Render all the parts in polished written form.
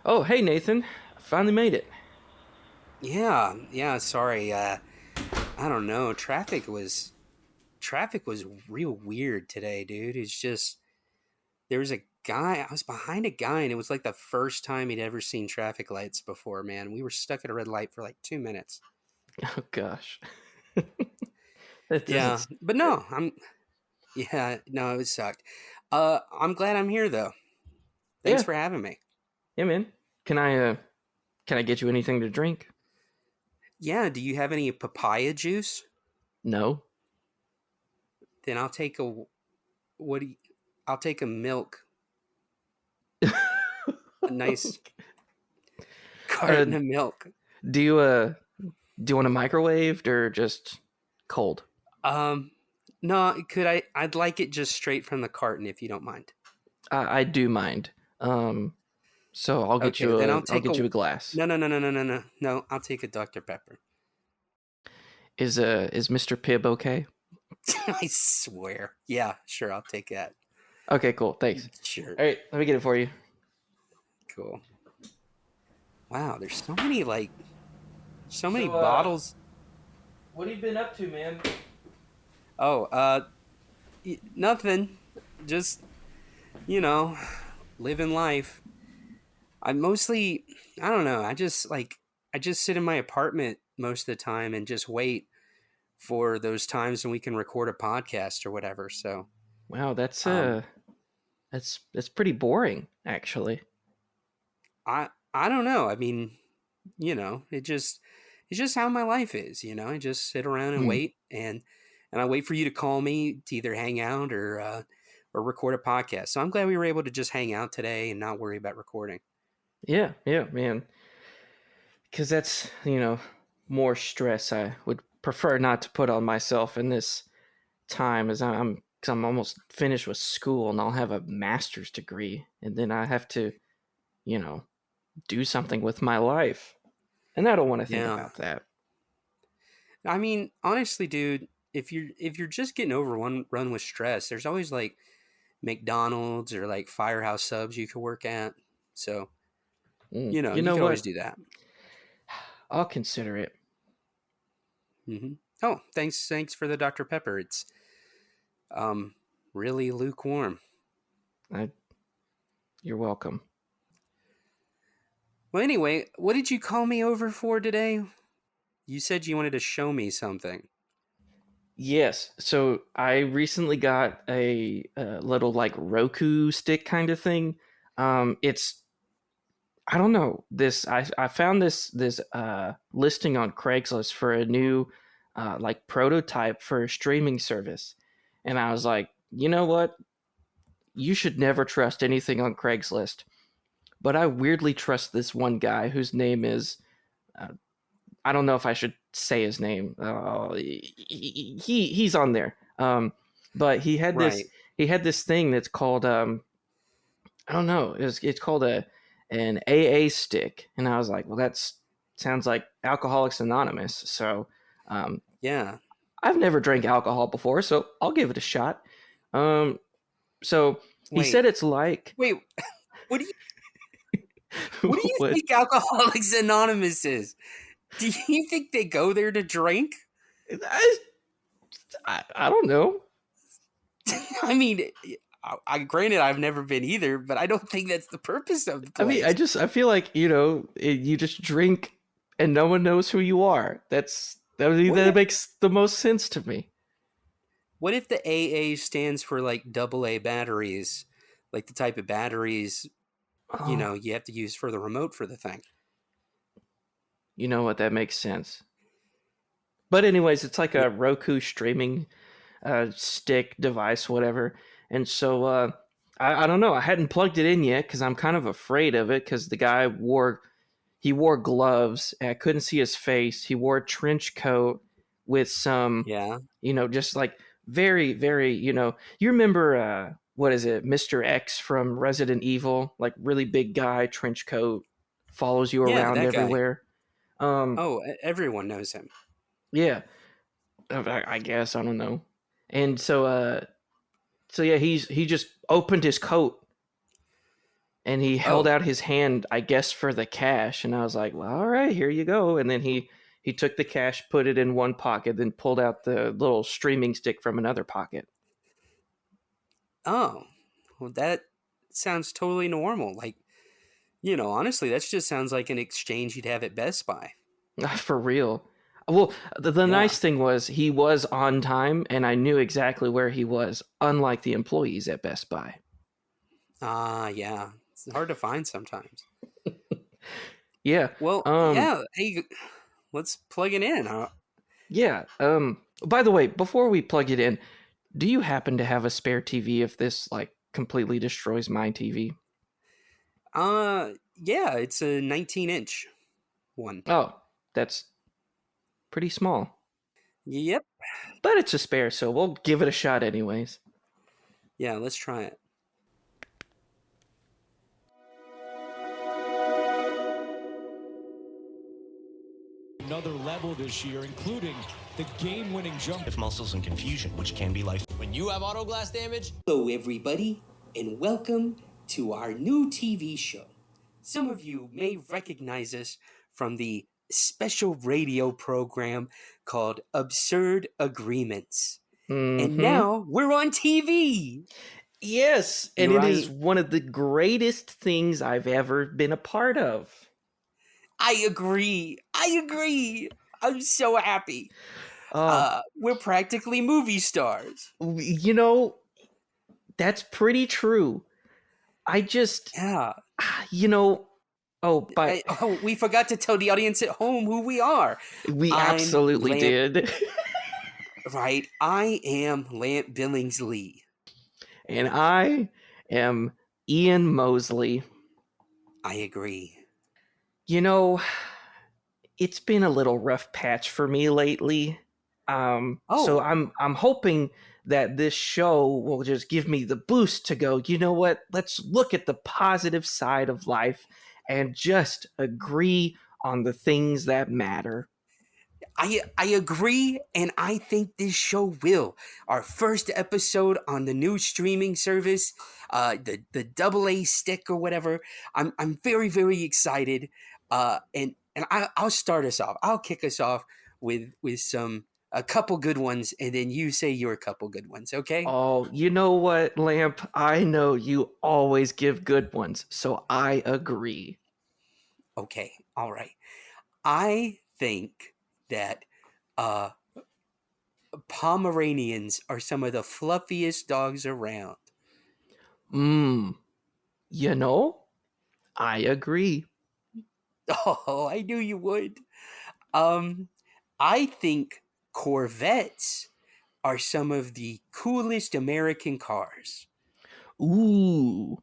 Oh, hey Nathan, I finally made it. Yeah, sorry. I don't know. Traffic was real weird today, dude. It's just there was a guy. I was behind a guy, and it was like the first time he'd ever seen traffic lights before. Man, we were stuck at a red light for like 2 minutes. Oh gosh, that doesn't. Yeah, but no, I'm. Yeah, no, it sucked. I'm glad I'm here though. Thanks Yeah, for having me. yeah, man. Can I get you anything to drink? Yeah, do you have any papaya juice? No. Then I'll take a what do you, I'll take a milk, a nice uh, carton of milk. do you do you want a microwaved or just cold? Um, no, could I? I'd like it just straight from the carton, if you don't mind. I do mind. So I'll get Okay, you then a I'll I'll take get a. you a glass. No, no, no, no, no, no, no, no. I'll take a Dr Pepper. Is Mr. Pibb okay? I swear. Yeah, sure. I'll take that. Okay, cool. Thanks. Sure. All right, let me get it for you. Cool. Wow, there's so many So, bottles. what have you been up to, man? Oh, nothing. Just you know, living life. I mostly, I don't know. I just sit in my apartment most of the time and just wait for those times when we can record a podcast or whatever. So, Wow, um, that's pretty boring, actually. I don't know. I mean, it's just how my life is. I just sit around and Hmm. wait, and I wait for you to call me to either hang out or record a podcast. So I'm glad we were able to just hang out today and not worry about recording. Yeah, yeah, man. Because that's more stress I would prefer not to put on myself in this time, as because I'm almost finished with school and I'll have a master's degree, and then I have to you know do something with my life, and I don't want to think Yeah, about that. I mean, honestly, dude, if you're just getting over one run with stress, there's always like McDonald's or like Firehouse Subs you could work at. So You you know could always what? do that. I'll consider it. hmm Oh, thanks for the Dr Pepper. It's um really lukewarm. I, you're welcome. Well, anyway, what did you call me over for today? You said you wanted to show me something. Yes. So I recently got a little like Roku stick kind of thing. It's I don't know this. I found this listing on Craigslist for a new like prototype for a streaming service, and I was like, you know what? You should never trust anything on Craigslist. But I weirdly trust this one guy whose name is uh, I don't know if I should say his name. He's on there. But Right. he had this thing that's called I don't know. It's called a an AA stick, and I was like, well, that's sounds like Alcoholics Anonymous. So um, Yeah. I've never drank alcohol before, so I'll give it a shot. Um, so he said Wait. it's like Wait. What do you what do you what think Alcoholics Anonymous is? Do you think they go there to drink? I, I don't know. I mean, I granted I've never been either, but I don't think that's the purpose of the I mean, place. I feel like you just drink and no one knows who you are. What That if makes the most sense to me. what if the AA stands for like double A batteries, like the type of batteries Oh, you have to use for the remote for the thing? you know what? That makes sense. But anyways, it's like Yeah. a Roku streaming stick device, whatever. And so I don't know. I hadn't plugged it in yet because I'm kind of afraid of it because the guy wore gloves. And I couldn't see his face. He wore a trench coat with some Yeah. just like very very you remember what is it, Mr. X from Resident Evil, like really big guy, trench coat, follows you Yeah, around that guy. everywhere. um Oh, everyone knows him. yeah, I guess I don't know. And so yeah, he just opened his coat and he held Oh, out his hand, I guess, for the cash. And I was like, well, all right, here you go. And then he took the cash, put it in one pocket, then pulled out the little streaming stick from another pocket. oh, well, that sounds totally normal. Like, honestly, that just sounds like an exchange you'd have at Best Buy. For real. Well, the Yeah. nice thing was he was on time and I knew exactly where he was, unlike the employees at Best Buy. Ah, yeah. It's hard to find sometimes. Yeah. Well, Um yeah. Hey, let's plug it in. yeah. By the way, before we plug it in, do you happen to have a spare TV if this like completely destroys my TV? Yeah, it's a 19-inch one. Oh, that's pretty small. Yep. But it's a spare, so we'll give it a shot anyways. Yeah, let's try it. Another level this year, including the game-winning jump. If muscles and confusion, which can be life. When you have auto glass damage, Hello, everybody, and welcome to our new TV show. Some of you may recognize us from the special radio program called Absurd Agreements. And Mm-hmm. now we're on TV. Yes, and You're it is right. one of the greatest things I've ever been a part of. I agree. I agree. I'm so happy. Uh, We're practically movie stars. you know, that's pretty true. I just, Yeah. you know, oh, but We forgot to tell the audience at home who we are. we I'm absolutely did. Right. I am Lamp Billingsley. And I am Ian Mosley. I agree. You know, it's been a little rough patch for me lately. So Oh, I'm hoping that this show will just give me the boost to go, you know what? Let's look at the positive side of life and just agree on the things that matter. I agree, and I think this show will. Our first episode on the new streaming service, the double A stick or whatever. I'm very excited. I'll start us off. I'll kick us off with a couple good ones, and then you say your couple good ones. Okay? Oh, you know what, Lamp? I know you always give good ones, so I agree. Okay. All right. I think that uh, Pomeranians are some of the fluffiest dogs around. Mmm, you know, I agree. Oh, I knew you would. Um, I think Corvettes are some of the coolest American cars. Ooh,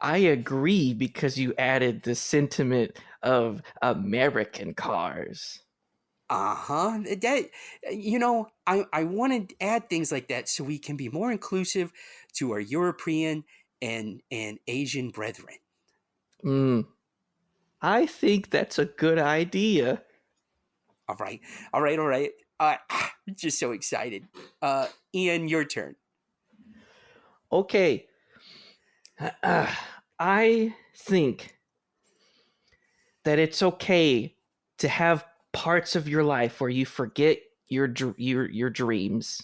I agree because you added the sentiment of American cars. Uh-huh. I want to add things like that so we can be more inclusive to our European and Asian brethren. Mm, I think that's a good idea. All right. All right. I'm just so excited. Ian, your turn. Okay, I think that it's okay to have parts of your life where you forget your dreams.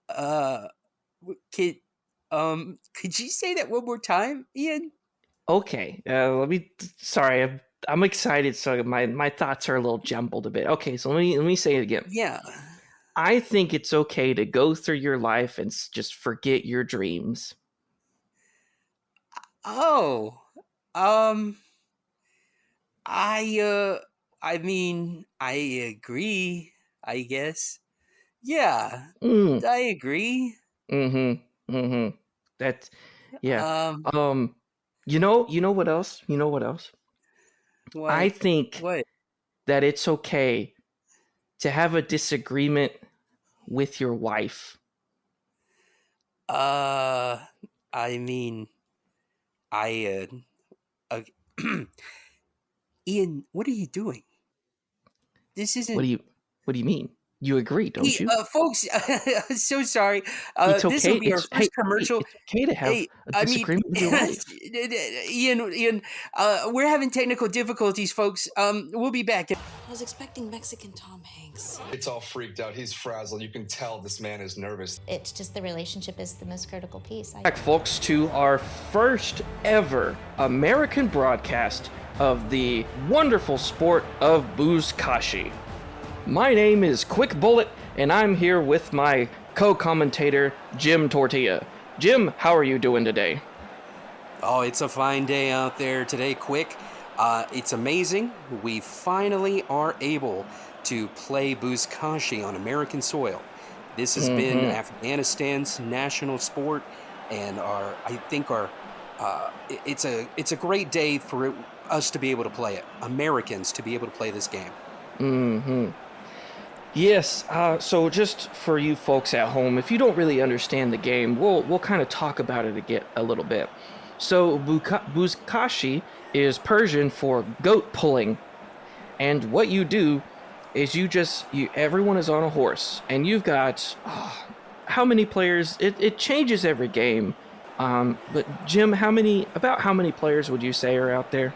Uh could could you say that one more time, Ian? Okay, let me. Sorry, I'm excited, so my thoughts are a little jumbled a bit. Okay, so let me say it again. Yeah. I think it's okay to go through your life and just forget your dreams. Oh. Um I I mean, I agree, I guess. Yeah, Mm, I agree. mm-hmm. That's yeah. Um Um, you know what else? You know what else? I what think what? that it's okay to have a disagreement with your wife. Uh I mean, I Ian, what are you doing? This What isn't do you what do you mean? You agree, don't you? Folks, so sorry. It's This will okay. be our first Hey, commercial. it's okay to have Hey, a I mean, disagreement with your wife. Ian, we're having technical difficulties, folks. We'll be back. I was expecting Mexican Tom Hanks. It's all freaked out. He's frazzled. You can tell this man is nervous. It's just the relationship is the most critical piece. Back, folks, to our first ever American broadcast of the wonderful sport of buzkashi. My name is Quick Bullet, and I'm here with my co-commentator, Jim Tortilla. Jim, how are you doing today? Oh, it's a fine day out there today, Quick. It's amazing. We finally are able to play buzkashi on American soil. This has been Afghanistan's national sport, and it's a great day for us to be able to play it. Americans to be able to play this game. Yes, so just for you folks at home, if you don't really understand the game, we'll kind of talk about it a little bit. So buzkashi is Persian for goat pulling, and what you do is everyone is on a horse, and you've got how many players? It changes every game, but Jim, how many players would you say are out there?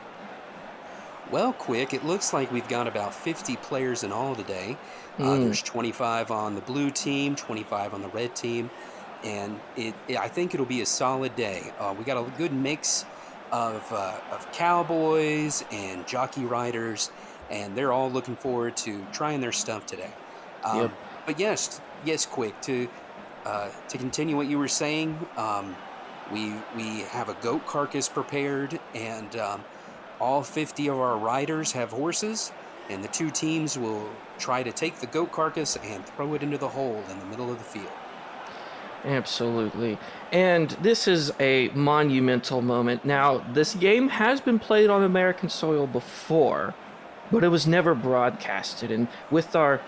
Well, Quick, it looks like we've got about 50 players in all today. There's 25 on the blue team, 25 on the red team, and I think it'll be a solid day. We got a good mix of cowboys and jockey riders, and they're all looking forward to trying their stuff today. But yes, Quick, to continue what you were saying, we have a goat carcass prepared, and all 50 of our riders have horses, and the two teams will try to take the goat carcass and throw it into the hole in the middle of the field. Absolutely. And this is a monumental moment. Now, this game has been played on American soil before, but it was never broadcasted. And with our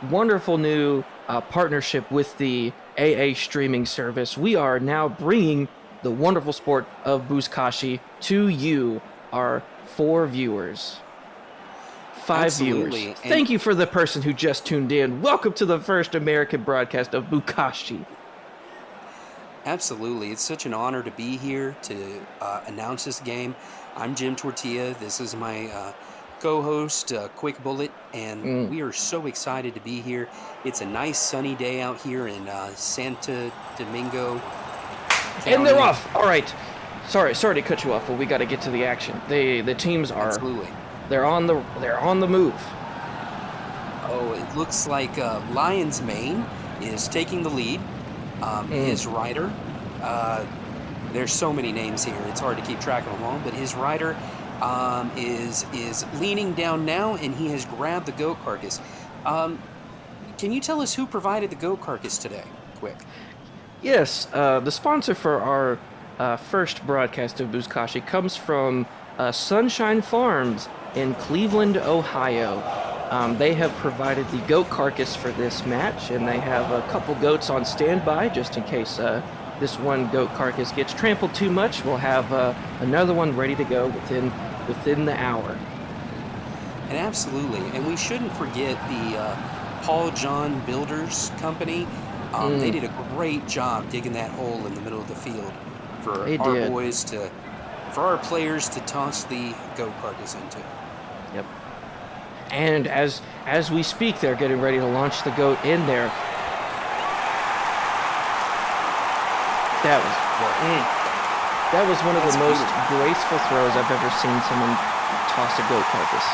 wonderful new partnership with the AA streaming service, we are now bringing the wonderful sport of buzkashi to you, our 4 viewers. 5 Absolutely. viewers. Thank you for the person who just tuned in. Welcome to the first American broadcast of buzkashi. Absolutely. It's such an honor to be here to announce this game. I'm Jim Tortilla. This is my co-host, Quick Bullet, and we are so excited to be here. It's a nice sunny day out here in Santo Domingo County. And they're off. All right. Sorry to cut you off, but we got to get to the action. The teams are Absolutely. They're on the move. Oh, it looks like Lion's Mane is taking the lead. His rider, there's so many names here, it's hard to keep track of them all, but his rider is leaning down now, and he has grabbed the goat carcass. Can you tell us who provided the goat carcass today, Quick? Yes, the sponsor for our first broadcast of buzkashi comes from Sunshine Farms in Cleveland, Ohio. They have provided the goat carcass for this match, and they have a couple goats on standby just in case this one goat carcass gets trampled too much. We'll have another one ready to go within the hour. And absolutely, and we shouldn't forget the Paul John Builders Company. They did a great job digging that hole in the middle of the field for our players to toss the goat carcass into. Yep. And as we speak, they're getting ready to launch the goat in there. That was one of the most graceful throws I've ever seen someone toss a goat carcass.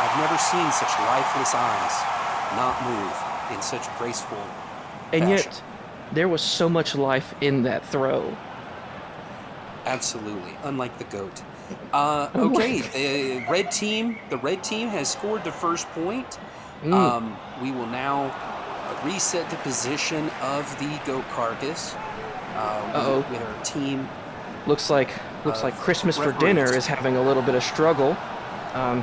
I've never seen such lifeless eyes not move in such graceful And fashion. yet, there was so much life in that throw. Absolutely, unlike the goat. Okay, the red team has scored the first point. We will now reset the position of the goat carcass with our team. Looks like Christmas for Dinner is having a little bit of struggle.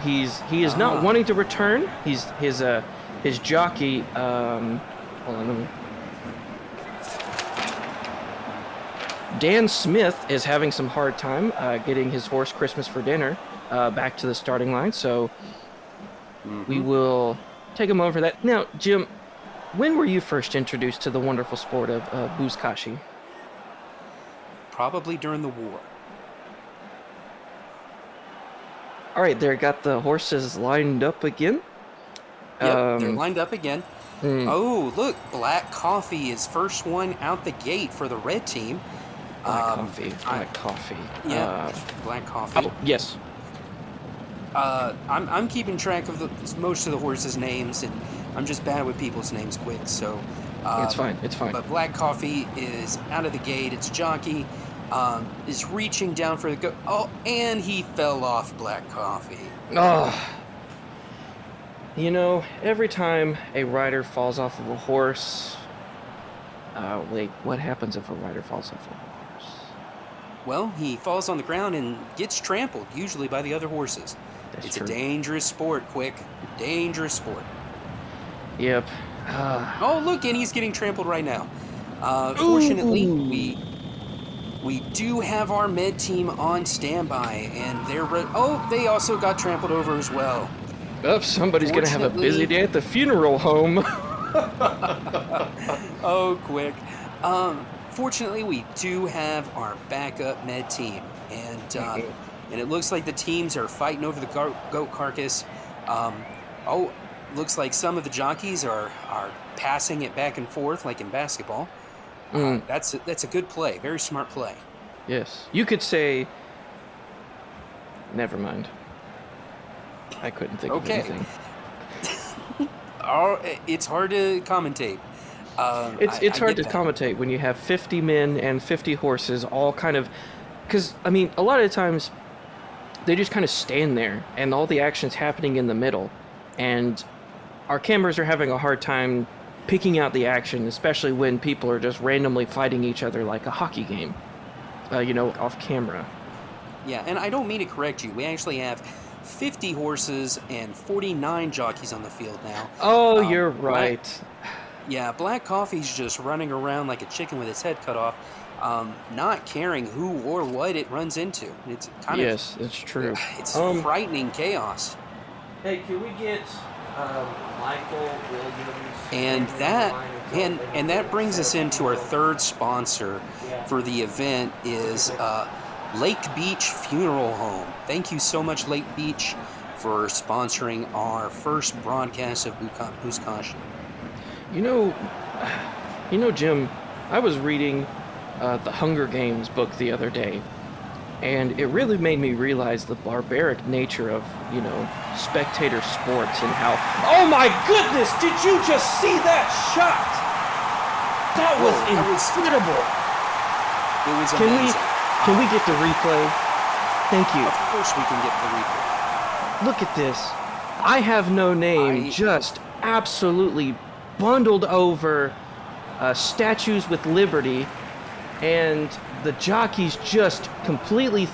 He is not wanting to return. His jockey. Hold on, let me. Dan Smith is having some hard time getting his horse Christmas for Dinner back to the starting line, so we will take a moment for that. Now, Jim, when were you first introduced to the wonderful sport of buzkashi? Probably during the war. All right, there, got the horses lined up again. Yep, they're lined up again. Mm. Oh, look, Black Coffee is first one out the gate for the red team. Black coffee. Yeah, Black Coffee. Oh, yes. I'm keeping track of most of the horses' names, and I'm just bad with people's names quick, so... It's fine, it's fine. But Black Coffee is out of the gate. Its jockey is reaching down for the go... Oh, and he fell off Black Coffee. Oh. You know, every time a rider falls off of a horse... wait, what happens if a rider falls off of a horse? Well, he falls on the ground and gets trampled, usually by the other horses. It's true. a dangerous sport, Quick. Dangerous sport. Yep. Oh, look, and he's getting trampled right now. Fortunately, we do have our med team on standby, and they also got trampled over as well. Oh, somebody's gonna have a busy day at the funeral home. Oh, Quick. Fortunately, we do have our backup med team, and it looks like the teams are fighting over the goat carcass. Looks like some of the jockeys are passing it back and forth like in basketball. That's a good play, very smart play. Yes, you could say. Never mind. I couldn't think of anything. It's hard to commentate. It's hard to commentate when you have 50 men and 50 horses all kind of... Because, I mean, a lot of times they just kind of stand there and all the action's happening in the middle. And our cameras are having a hard time picking out the action, especially when people are just randomly fighting each other like a hockey game, off camera. Yeah, and I don't mean to correct you. We actually have 50 horses and 49 jockeys on the field now. Oh, you're right. Black Coffee's just running around like a chicken with its head cut off, not caring who or what it runs into. It's kind of... Yes, it's true. It's frightening chaos. Hey, can we get Michael Williams? And that brings us into our third sponsor for the event is Lake Beach Funeral Home. Thank you so much, Lake Beach, for sponsoring our first broadcast of Buzkashi. You know, Jim, I was reading the Hunger Games book the other day, and it really made me realize the barbaric nature of, spectator sports and how... Oh my goodness! Did you just see that shot? That was incredible! It was amazing. Can we get the replay? Thank you. Of course we can get the replay. Look at this. I Have No Name just absolutely bundled over statues with Liberty, and the jockeys just completely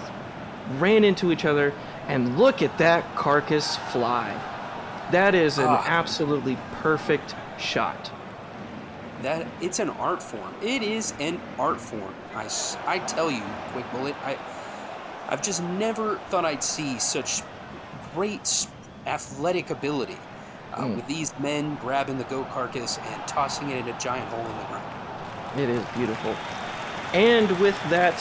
ran into each other, and look at that carcass fly. That is an absolutely perfect shot. It's an art form. It is an art form. I tell you, Quick Bullet, I've just never thought I'd see such great athletic ability with these men grabbing the goat carcass and tossing it in a giant hole in the ground. It is beautiful. And with that,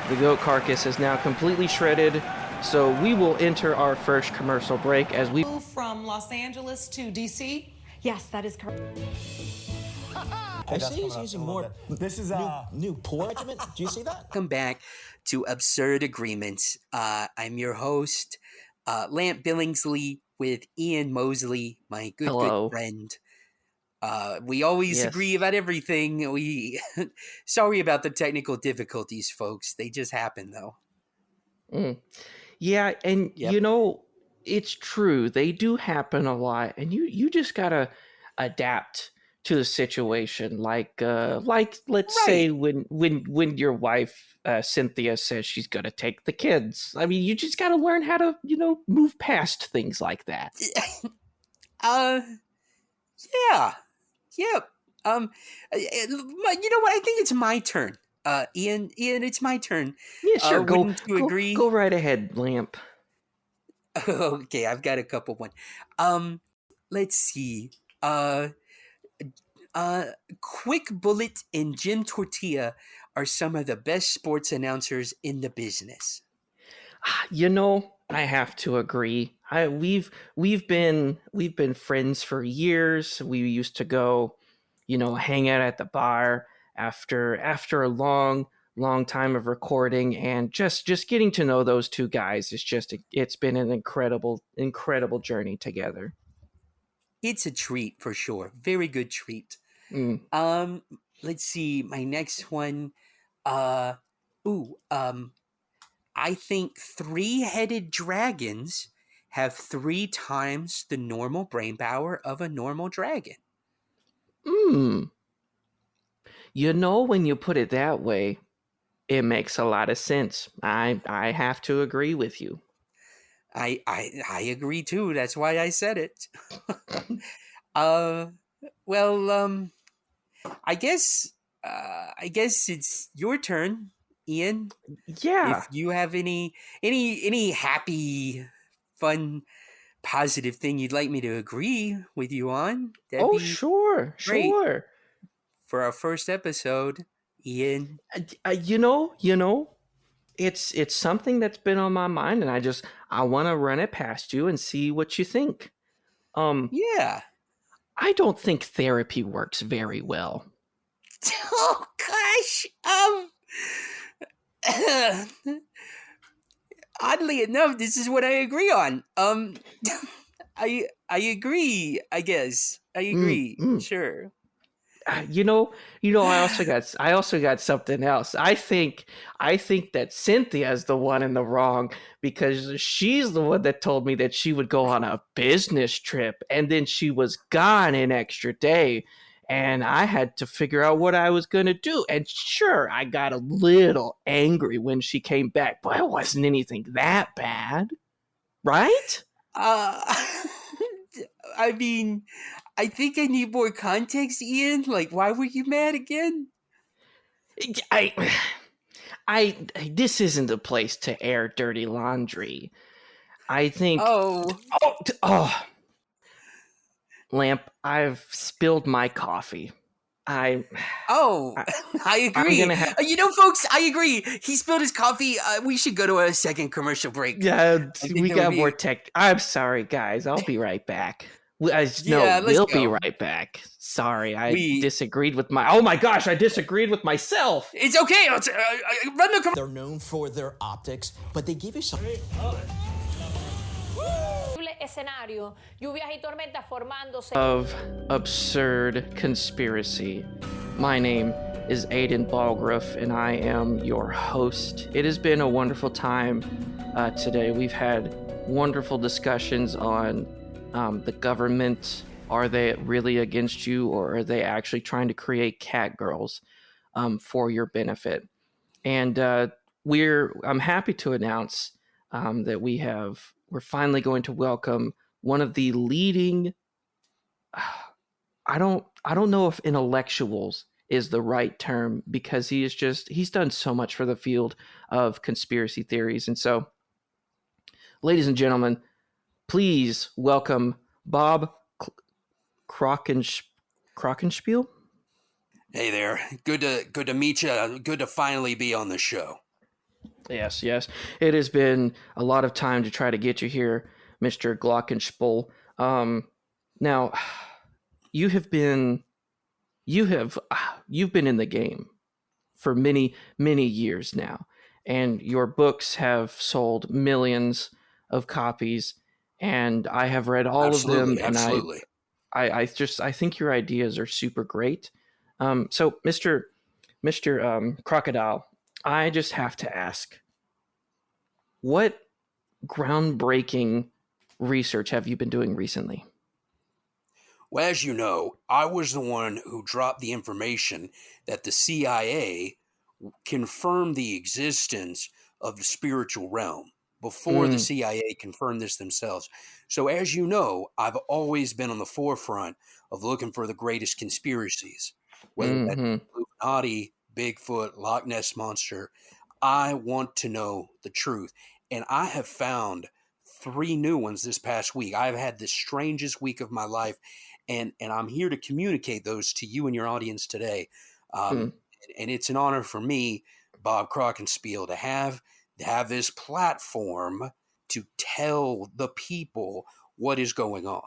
the goat carcass is now completely shredded, so we will enter our first commercial break as we... From Los Angeles to D.C.? Yes, that is correct. I see he's using more. This is new pour regiment. Do you see that? Welcome back to Absurd Agreements. I'm your host, Lamp Billingsley, with Ian Mosley, my good friend. We always agree about everything. Sorry about the technical difficulties, folks. They just happen, though. Yeah, and it's true. They do happen a lot, and you just gotta adapt to the situation. Like let's say when your wife Cynthia says she's gonna take the kids. I mean, you just gotta learn how to move past things like that. Yeah. Yep. You know what? I think it's my turn. Ian, it's my turn. Yeah, sure. Wouldn't you agree? Go right ahead, Lamp. Okay, I've got a couple one. let's see. Uh, Quick Bullet and Jim Tortilla are some of the best sports announcers in the business. You know, I have to agree. We've been friends for years. We used to go, hang out at the bar after a long time of recording, and just getting to know those two guys is it's been an incredible journey together. It's a treat for sure. Very good treat. Mm. Um, let's see. My next one. Uh, ooh. I think three-headed dragons have 3 times the normal brain power of a normal dragon. Mm. When you put it that way, it makes a lot of sense. I have to agree with you. I agree too. That's why I said it. uh, well, I guess it's your turn, Ian. Yeah. If you have any happy, fun, positive thing you'd like me to agree with you on, that'd Oh, be sure, great sure. for our first episode, Ian. It's something that's been on my mind, and I want to run it past you and see what you think. Yeah. I don't think therapy works very well. Oh gosh. Oddly enough, this is what I agree on. I agree. I guess I Mm, agree. mm. Sure. You know, I also got something else. I think that Cynthia's the one in the wrong because she's the one that told me that she would go on a business trip and then she was gone an extra day and I had to figure out what I was going to do. And sure, I got a little angry when she came back, but it wasn't anything that bad, right? Uh, I mean, I think I need more context, Ian. Like, why were you mad again? I I this isn't the place to air dirty laundry. I think Oh, oh, Lamp, I've spilled my coffee. I, oh, I I I'm agree. gonna have Folks, I agree. He spilled his coffee. We should go to a second commercial break. yeah, I think we that would got more be. tech. I'm sorry, guys. I'll be right back. No, Yeah, let's we'll be go. right back. Sorry, I We. disagreed with my. Oh my gosh, I disagreed with myself. It's okay. Run the commercial. They're known for their optics, but they give you some. Escenario, lluvias y tormentas formándose. Of absurd conspiracy. My name is Aiden Ballgruff, and I am your host. It has been a wonderful time today. We've had wonderful discussions on the government. Are they really against you, or are they actually trying to create cat girls for your benefit? And I'm happy to announce that we're finally going to welcome one of the leading. I don't know if intellectuals is the right term because he's done so much for the field of conspiracy theories. And so, ladies and gentlemen, please welcome Bob Krockenspiel. Hey there. Good to meet you. Good to finally be on the show. Yes. It has been a lot of time to try to get you here, Mr. Glockenspiel. Now, you've been in the game for many years now, and your books have sold millions of copies, and I have read all of them, and Absolutely. I think your ideas are super great. So, Mr. Crocodile, I just have to ask, what groundbreaking research have you been doing recently? Well, as you know, I was the one who dropped the information that the CIA confirmed the existence of the spiritual realm before the CIA confirmed this themselves. So, as you know, I've always been on the forefront of looking for the greatest conspiracies, whether that's Illuminati, Bigfoot, Loch Ness Monster. I want to know the truth. And I have found 3 new ones this past week. I've had the strangest week of my life, and I'm here to communicate those to you and your audience today. And it's an honor for me, Bob Crockenspiel, to have this platform to tell the people what is going on.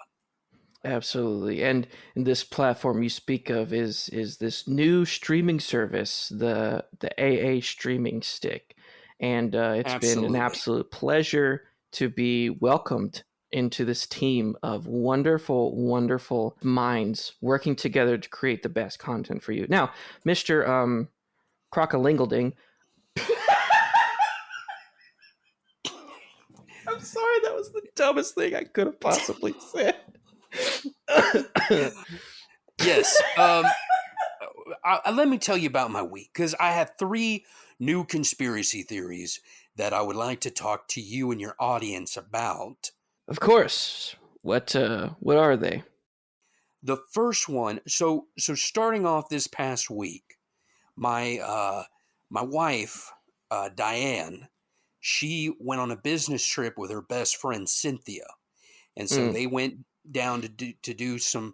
Absolutely. And this platform you speak of is this new streaming service, the AA streaming stick. And it's been an absolute pleasure to be welcomed into this team of wonderful, wonderful minds working together to create the best content for you. Now, Mr. Crockalingleding. I'm sorry, that was the dumbest thing I could have possibly said. Yes. Let me tell you about my week, because I have 3 new conspiracy theories that I would like to talk to you and your audience about. Of course. What are they? The first one, so starting off this past week, my wife, Diane, she went on a business trip with her best friend Cynthia, and so they went down to do some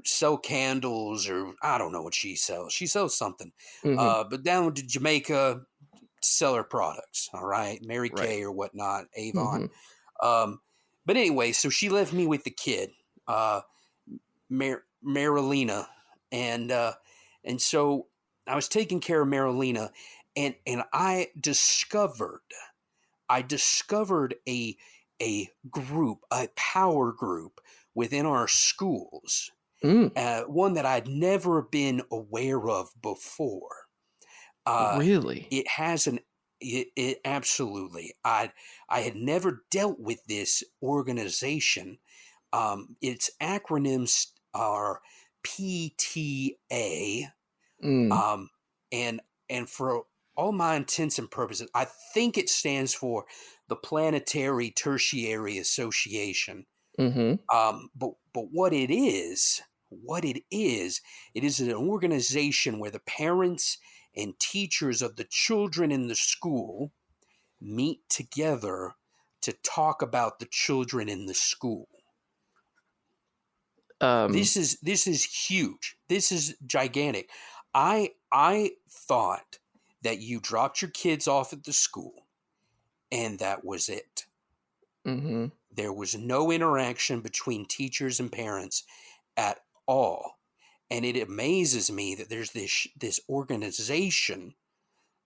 sell candles, or I don't know what she sells. She sells something, but down to Jamaica to sell her products. All right, Mary Kay or whatnot, Avon. But anyway, so she left me with the kid, Marilena, and so I was taking care of Marilena, and I discovered a group, a power group within our schools, one that I'd never been aware of before. Really? It has it absolutely. I had never dealt with this organization. Its acronyms are PTA, and for all my intents and purposes, I think it stands for the Planetary Tertiary Association. But what it is, it is an organization where the parents and teachers of the children in the school meet together to talk about the children in the school. This is huge. This is gigantic. I thought that you dropped your kids off at the school and that was it. There was no interaction between teachers and parents at all. And it amazes me that there's this organization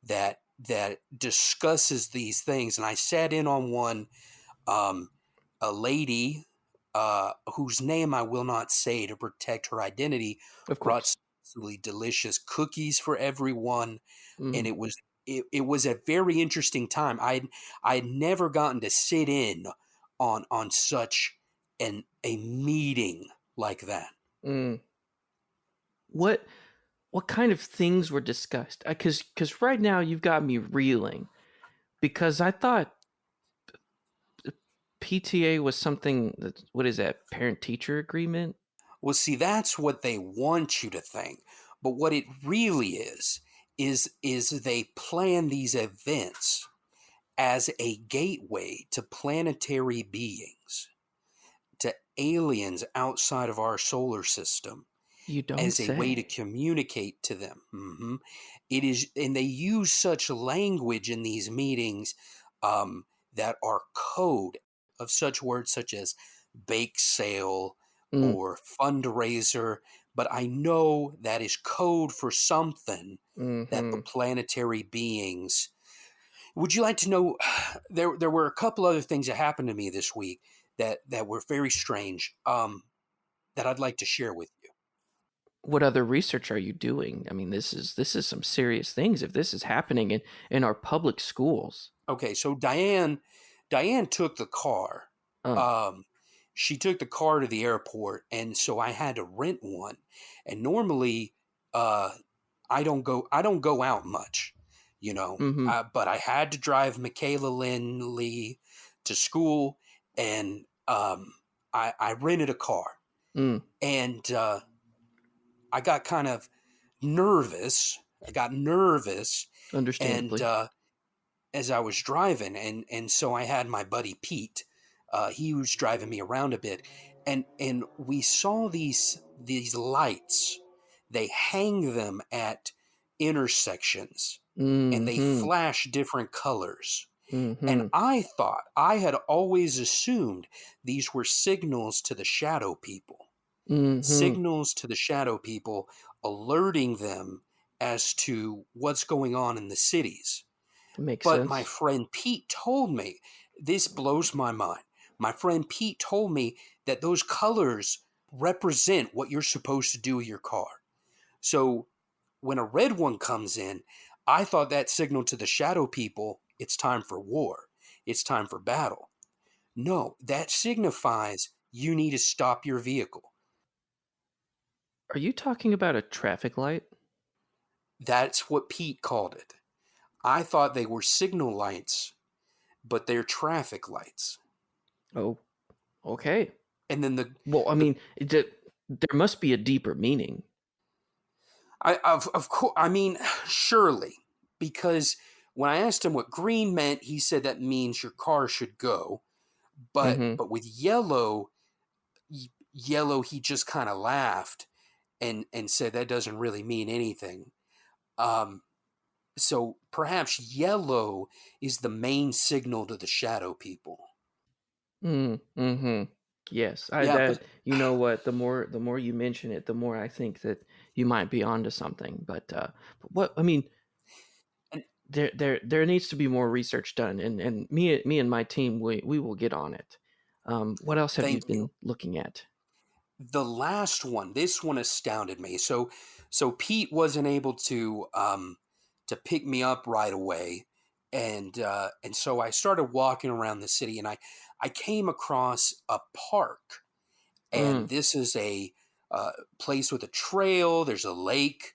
that discusses these things. And I sat in on one, a lady whose name I will not say to protect her identity, brought absolutely delicious cookies for everyone. And it was a very interesting time. I'd never gotten to sit in on such a meeting like that. What kind of things were discussed? Because right now you've got me reeling, because I thought PTA was something that, what is that, parent-teacher agreement? Well, see, that's what they want you to think. But what it really is they plan these events as a gateway to planetary beings, to aliens outside of our solar system. You don't as say. A way to communicate to them. It is, and they use such language in these meetings that are code of such words such as bake sale or fundraiser. But I know that is code for something that the planetary beings. Would you like to know? There were a couple other things that happened to me this week that were very strange that I'd like to share with you. What other research are you doing? I mean, this is some serious things if this is happening in our public schools. Okay, so Diane took the car. She took the car to the airport, and so I had to rent one. And normally, I don't go out much, you know. But I had to drive Michaela Lynn Lee to school, and I rented a car, and I got kind of nervous. Understandably. And as I was driving, and so I had my buddy Pete he was driving me around a bit, and we saw these lights. They hang them at intersections, and they Mm-hmm. flash different colors. And Mm-hmm. I had always assumed these were signals to the shadow people. Mm-hmm. Signals to the shadow people, alerting them as to what's going on in the cities. Makes But my sense. friend Pete told me, this blows my mind. My friend Pete told me that those colors represent what you're supposed to do with your car. So when a red one comes in, I thought that signaled to the shadow people, it's time for war. It's time for battle. No, that signifies you need to stop your vehicle. Are you talking about a traffic light? That's what Pete called it. I thought they were signal lights, but they're traffic lights. Oh, okay. And then Well, I mean, there must be a deeper meaning. of course, I mean, surely, because when I asked him what green meant, he said that means your car should go. But Mm-hmm. with yellow, he just kind of laughed and said that doesn't really mean anything. So perhaps yellow is the main signal to the shadow people. Mm-hmm. Yes, Yeah, but you know what, the more you mention it, the more I think that you might be onto something. But what I mean, and, there needs to be more research done, and me and my team, we will get on it. What else have you thank you. been looking at? The last one, this one astounded me. So Pete wasn't able to pick me up right away, and so I started walking around the city, and I came across a park, and Mm, this is a place with a trail. There's a lake,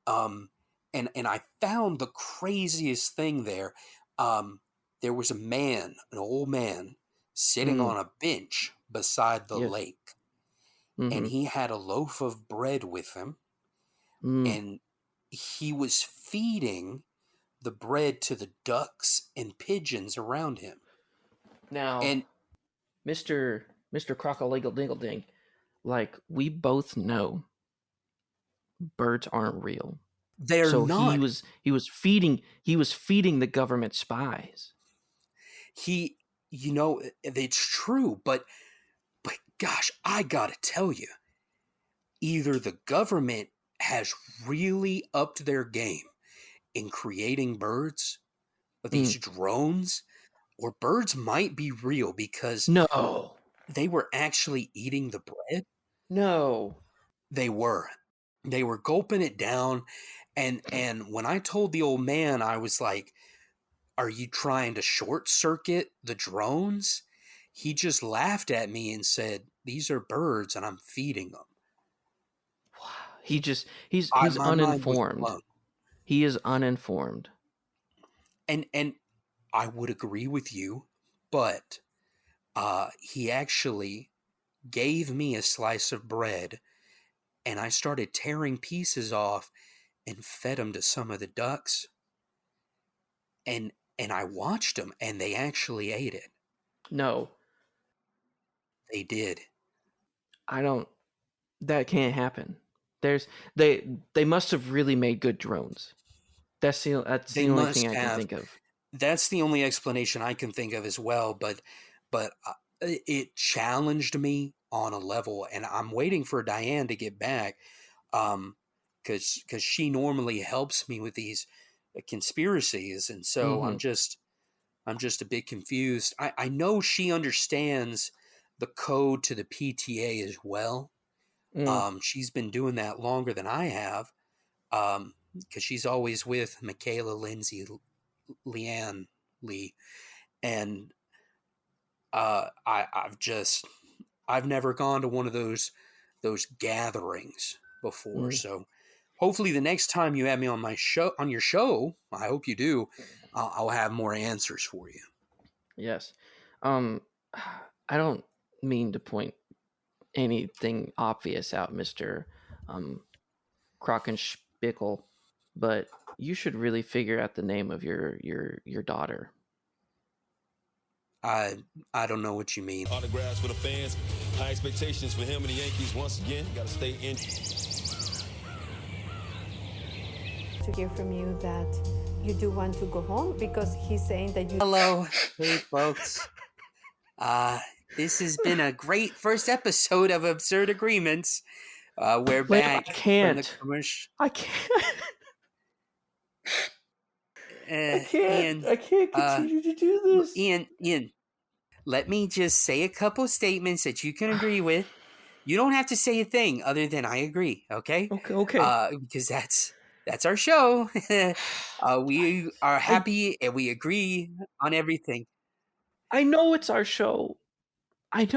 um, and I found the craziest thing there. There was a man, an old man, sitting mm, on a bench beside the yes. lake, and Mm-hmm. he had a loaf of bread with him, Mm. and he was feeding the bread to the ducks and pigeons around him. Now, And Mr. Crocodile Dingle Ding, like we both know, birds aren't real. they're So not. he was feeding the government spies. He, it's true, but gosh, I gotta tell you, either the government has really upped their game in creating birds, or these Mm. drones, or birds might be real because No, they were actually eating the bread. no. They were. They were gulping it down. And when I told the old man, I was like, "Are you trying to short circuit the drones?" He just laughed at me and said, "These are birds and I'm feeding them." He's My mind was uninformed. blown. He is uninformed. And I would agree with you, but he actually gave me a slice of bread, and I started tearing pieces off and fed them to some of the ducks, and I watched them, and they actually ate it. No, They did. I don't. That can't happen. There's they must have really made good drones. That's They the only thing must I can have. think of. That's the only explanation I can think of as well. But it challenged me on a level, and I'm waiting for Diane to get back, because she normally helps me with these conspiracies, and so Mm-hmm. I'm just a bit confused. I know she understands the code to the PTA as well. Mm. She's been doing that longer than I have, because she's always with Michaela, Lindsay, Leanne, Lee, and I've never gone to one of those gatherings before. Mm. So hopefully the next time you have me on your show, I hope you do, I'll have more answers for you. Yes. Um, I don't mean to point anything obvious out, Mister Krockenspiegel, but you should really figure out the name of your daughter. I don't know what you mean. Autographs for the fans. High expectations for him and the Yankees once again. Got to stay in. To hear from you that you do want to go home because he's saying that you. Hello, hey folks. This has been a great first episode of Absurd Agreements. We're Wait, back I from the can't. commercial. I can't. I can't. Ian, I can't continue to do this. Ian, let me just say a couple statements that you can agree with. You don't have to say a thing other than I agree, okay? Okay. Because that's our show. We are happy and we agree on everything. I know it's our show. I'm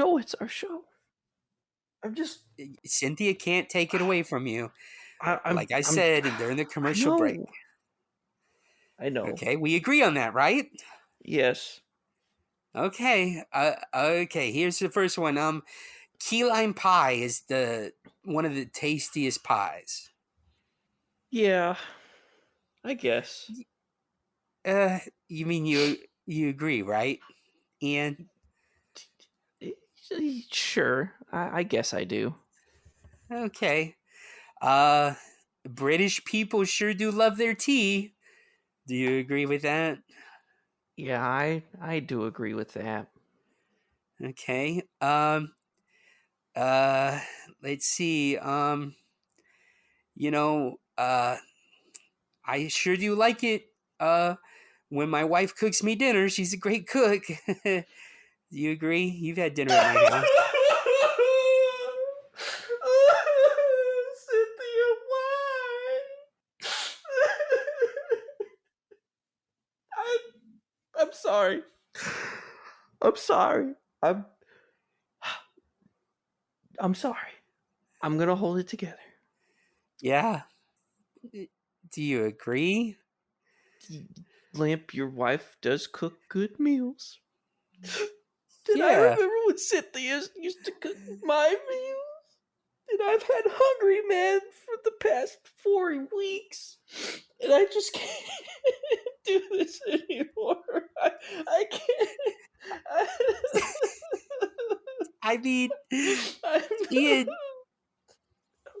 just. Cynthia can't take it away from you. Like I I'm said during the commercial break. I know. Okay, we agree on that, right? Yes. Okay. Okay. Here's the first one. Key lime pie is one of the tastiest pies. Yeah. I guess. You mean you agree, right, Ian? Sure. I guess I do. Okay. British people sure do love their tea. Do you agree with that? Yeah, I do agree with that. Okay. Let's see. I sure do like it. When my wife cooks me dinner, she's a great cook. Do you agree? You've had dinner at my house. Cynthia, why? I'm sorry. I'm sorry. I'm sorry. I'm gonna hold it together. Yeah. Do you agree? Lamp, your wife does cook good meals. And Yeah. I remember when Cynthia used to cook my meals. And I've had Hungry Man for the past 4 weeks. And I just can't do this anymore. I can't. I mean, Ian.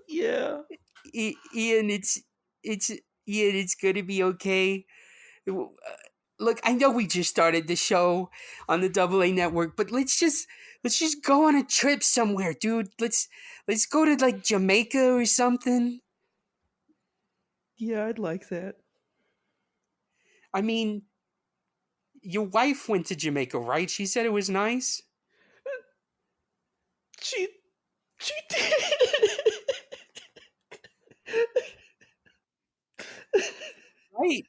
Yeah. Ian, it's gonna be okay. Look, I know we just started the show on the AA network, but let's just go on a trip somewhere, dude. Let's go to like Jamaica or something. Yeah, I'd like that. I mean, your wife went to Jamaica, right? She said it was nice. She did. Right.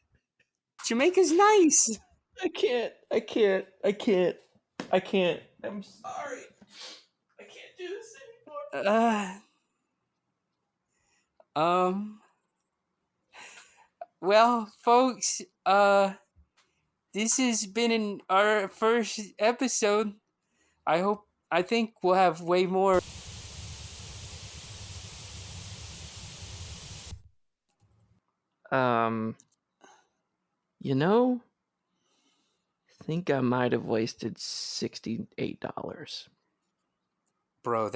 Jamaica's nice. I can't. I'm sorry. I can't do this anymore. Well, folks, this has been our first episode. I think we'll have way more. I think I might have wasted $68. Bro,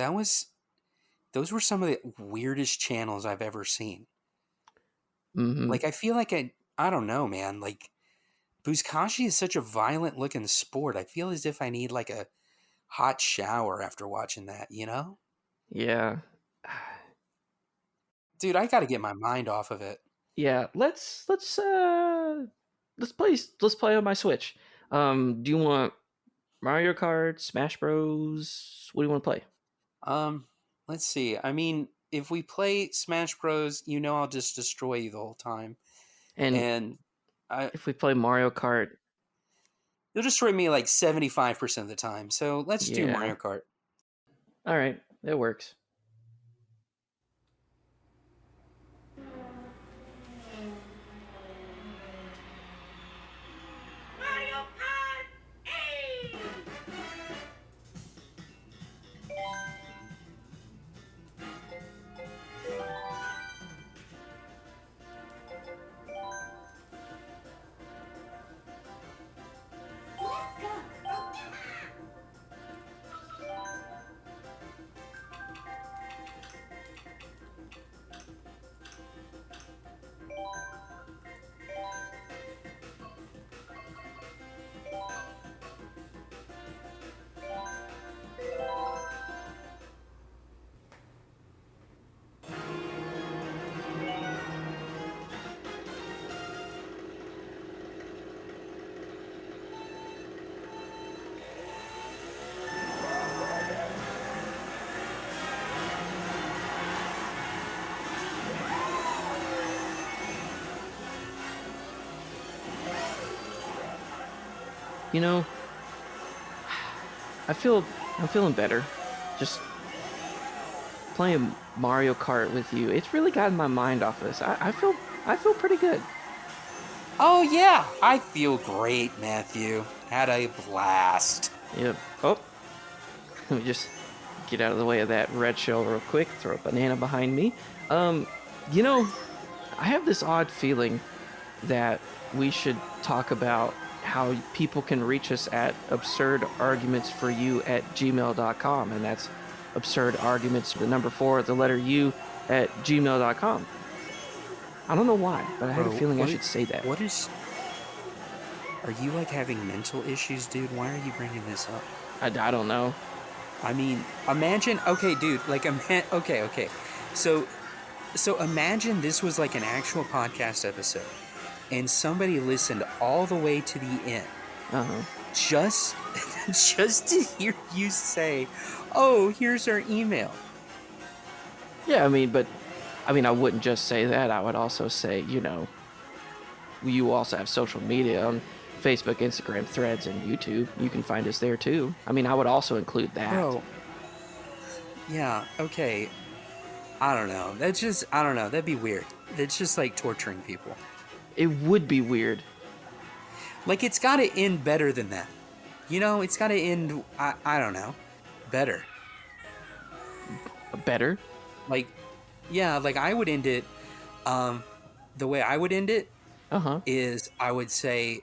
those were some of the weirdest channels I've ever seen. Mm-hmm. Like, I feel like I don't know, man. Like, Buzkashi is such a violent looking sport. I feel as if I need like a hot shower after watching that, you know? Yeah. Dude, I got to get my mind off of it. Yeah, let's play on my Switch. Do you want Mario Kart, Smash Bros? What do you want to play? Let's see. I mean, if we play Smash Bros, you know I'll just destroy you the whole time. And if we play Mario Kart, you'll destroy me like 75% of the time. So let's do Mario Kart. All right, it works. You know, I'm feeling better. Just playing Mario Kart with you. It's really gotten my mind off this. I feel pretty good. Oh yeah, I feel great, Matthew. Had a blast. Yep. Oh, let me just get out of the way of that red shell real quick. Throw a banana behind me. You know, I have this odd feeling that we should talk about how people can reach us at absurdargumentsforyou@gmail.com, and that's absurdarguments, the number 4, the letter U, @gmail.com. I don't know why, but I had a feeling I should say that. What is... Are you, like, having mental issues, dude? Why are you bringing this up? I don't know. I mean, imagine... Okay, dude, like, okay. So imagine this was, like, an actual podcast episode, and somebody listened all the way to the end. Uh-huh. Just to hear you say, oh, here's our email. Yeah, I mean, I wouldn't just say that. I would also say, you know, you also have social media on Facebook, Instagram, Threads, and YouTube. You can find us there too. I mean, I would also include that. Bro. Yeah, okay. I don't know. I don't know. That'd be weird. It's just like torturing people. It would be weird. Like, it's got to end better than that. You know, it's got to end, I don't know, better. Better? Like, yeah, like I would end it, the way I would end it Uh-huh. is I would say,